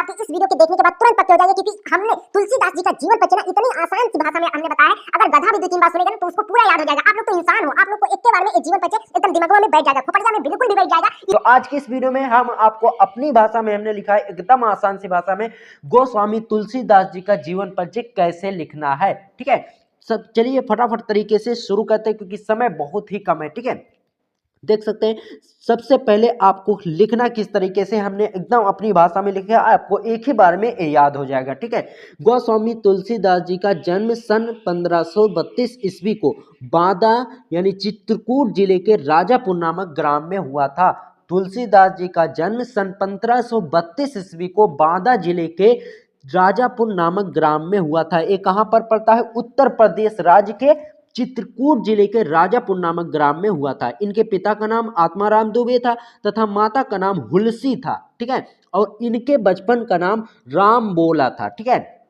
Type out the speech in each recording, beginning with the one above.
आपके इस वीडियो के देखने के बाद तुरंत पक्के हो जाएंगे, क्योंकि हमने तुलसीदास जी का जीवन परिचय ना इतनी आसान सी भाषा में हमने बताया है। अगर गधा भी 2-3 बार सुनेगा ना तो उसको पूरा याद हो जाएगा। आप लोग तो इंसान हो, आप लोग को एक के बारे में एक जीवन परिचय एकदम दिमाग में बैठ जाएगा, खोपड़िया में बिल्कुल भी बैठ जाएगा। तो आज की इस वीडियो में हम आपको अपनी भाषा में हमने लिखा है, एकदम आसान सी भाषा में, गोस्वामी तुलसीदास जी का जीवन परिचय कैसे लिखना है। ठीक है, सब चलिए फटाफट तरीके से शुरू करते हैं, क्योंकि समय बहुत ही कम है। ठीक है, देख सकते हैं सबसे पहले आपको लिखना किस तरीके से हमने एकदम अपनी भाषा में लिखा है, आपको एक ही बार में याद हो जाएगा। ठीक है, गोस्वामी तुलसीदास जी का जन्म सन 1532 ईस्वी को बांदा यानी चित्रकूट जिले के राजापुर नामक ग्राम में हुआ था। तुलसीदास जी का जन्म सन 1532 ईस्वी को बांदा जिले के राजापुर नामक ग्राम में हुआ था। ये कहाँ पर पड़ता है? उत्तर प्रदेश राज्य के चित्रकूट जिले के राजापुर नामक ग्राम में हुआ था। इनके पिता का नाम आत्माराम दुबे था तथा माता का नाम हुलसी था। ठीक है, और इनके बचपन का नाम राम बोला था। ठीक है,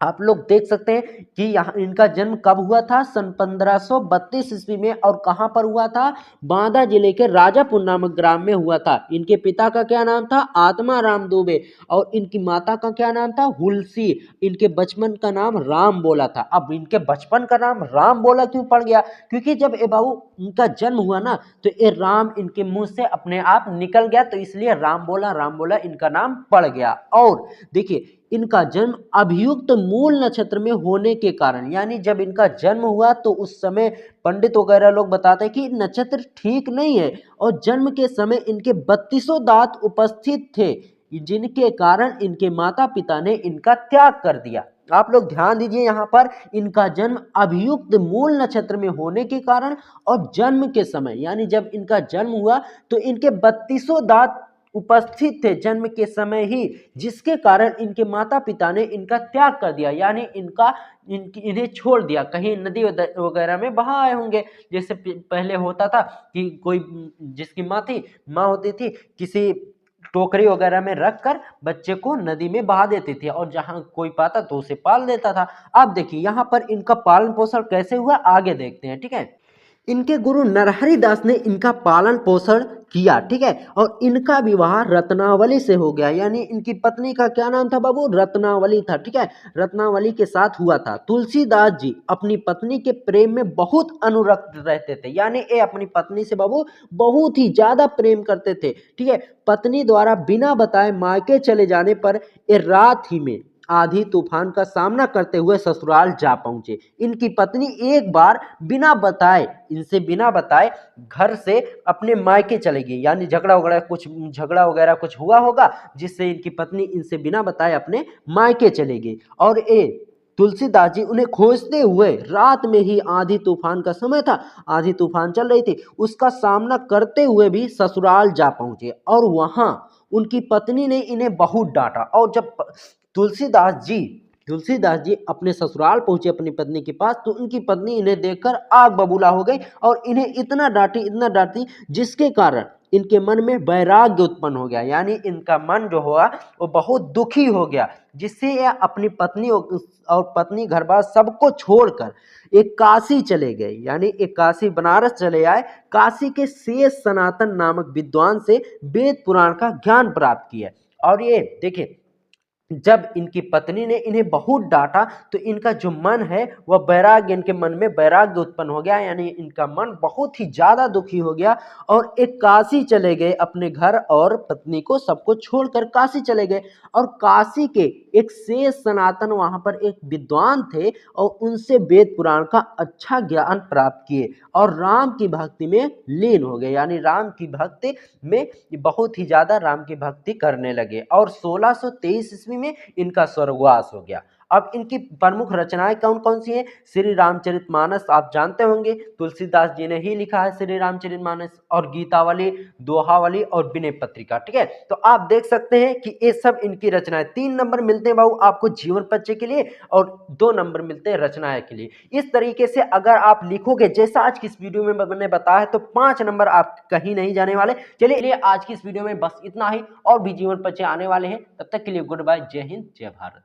आप लोग देख सकते हैं कि यहाँ इनका जन्म कब हुआ था? सन 1532 ईस्वी में। और कहाँ पर हुआ था? बांदा जिले के राजापुर नामक ग्राम में हुआ था। इनके पिता का क्या नाम था? आत्माराम दुबे। और इनकी माता का क्या नाम था? हुलसी। इनके बचपन का नाम राम बोला था। अब इनके बचपन का नाम राम बोला क्यों पड़ गया? क्योंकि जब ये बाबू इनका जन्म हुआ ना तो ये राम इनके मुंह से अपने आप निकल गया, तो इसलिए राम बोला इनका नाम पड़ गया। और देखिए इनका जन्म अभियुक्त मूल नक्षत्र में होने के कारण, यानी जब इनका जन्म हुआ तो उस समय पंडित वगैरह लोग बताते हैं कि नक्षत्र ठीक नहीं है, और जन्म के समय इनके 32 दांत उपस्थित थे, जिनके कारण इनके माता पिता ने इनका त्याग कर दिया। आप लोग ध्यान दीजिए, यहाँ पर इनका जन्म अभियुक्त मूल नक्षत्र में होने के कारण और जन्म के समय, यानी जब इनका जन्म हुआ तो इनके 32 दांत उपस्थित थे जन्म के समय ही, जिसके कारण इनके माता पिता ने इनका त्याग कर दिया, यानी इन्हें छोड़ दिया, कहीं नदी वगैरह में बहा आए होंगे। जैसे पहले होता था कि कोई जिसकी माँ होती थी, किसी टोकरी वगैरह में रखकर बच्चे को नदी में बहा देती थी, और जहां कोई पाता तो उसे पाल देता था। अब देखिए यहाँ पर इनका पालन पोषण कैसे हुआ, आगे देखते हैं। ठीक है, इनके गुरु नरहरि दास ने इनका पालन पोषण किया। ठीक है, और इनका विवाह रत्नावली से हो गया, यानी इनकी पत्नी का क्या नाम था बाबू? रत्नावली था। ठीक है, रत्नावली के साथ हुआ था। तुलसीदास जी अपनी पत्नी के प्रेम में बहुत अनुरक्त रहते थे, यानी ये अपनी पत्नी से बाबू बहुत ही ज्यादा प्रेम करते थे। ठीक है, पत्नी द्वारा बिना बताए मायके चले जाने पर ये रात ही में आधी तूफान का सामना करते हुए ससुराल जा पहुंचे। इनकी पत्नी एक बार इनसे बिना बताए घर से अपने मायके चले गई, यानी झगड़ा वगैरह कुछ हुआ होगा, जिससे इनकी पत्नी इनसे बिना बताए अपने मायके चले गई। और तुलसीदास जी उन्हें खोजते हुए रात में ही, आधी तूफान का समय था, आधी तूफान चल रही थी, उसका सामना करते हुए भी ससुराल जा पहुंचे। और वहां उनकी पत्नी ने इन्हें बहुत डांटा, और जब तुलसीदास जी अपने ससुराल पहुंचे अपनी पत्नी के पास, तो उनकी पत्नी इन्हें देखकर आग बबूला हो गई और इन्हें इतना डांटी जिसके कारण इनके मन में वैराग्य उत्पन्न हो गया, यानी इनका मन जो हुआ वो बहुत दुखी हो गया, जिससे यह अपनी पत्नी और पत्नी घर बार सबको छोड़कर एक काशी चले गए, यानी एक काशी बनारस चले आए। काशी के शेष सनातन नामक विद्वान से वेद पुराण का ज्ञान प्राप्त किया। और ये देखिए जब इनकी पत्नी ने इन्हें बहुत डांटा तो इनका जो मन है वह वैराग्य, इनके मन में वैराग्य उत्पन्न हो गया, यानी इनका मन बहुत ही ज्यादा दुखी हो गया और एक काशी चले गए, अपने घर और पत्नी को सबको छोड़कर काशी चले गए। और काशी के एक शेष सनातन वहां पर एक विद्वान थे और उनसे वेद पुराण का अच्छा ज्ञान प्राप्त किए और राम की भक्ति में लीन हो गए, यानी राम की भक्ति में बहुत ही ज्यादा राम की भक्ति करने लगे। और 1623 ईस्वी में इनका स्वर्गवास हो गया। अब इनकी प्रमुख रचनाएं कौन कौन सी हैं? श्री रामचरितमानस आप जानते होंगे, तुलसीदास जी ने ही लिखा है श्री रामचरितमानस, और गीतावली, दोहावली और विनय पत्रिका। ठीक है, तो आप देख सकते हैं कि ये सब इनकी रचनाएं। 3 नंबर मिलते हैं बाबू आपको जीवन परिचय के लिए और 2 नंबर मिलते हैं रचनाएं के लिए। इस तरीके से अगर आप लिखोगे जैसा आज की इस वीडियो में मैंने बताया है, तो 5 नंबर आप कहीं नहीं जाने वाले। चलिए आज की इस वीडियो में बस इतना ही, और भी जीवन परिचय आने वाले हैं। तब तक के लिए गुड बाय, जय हिंद, जय भारत।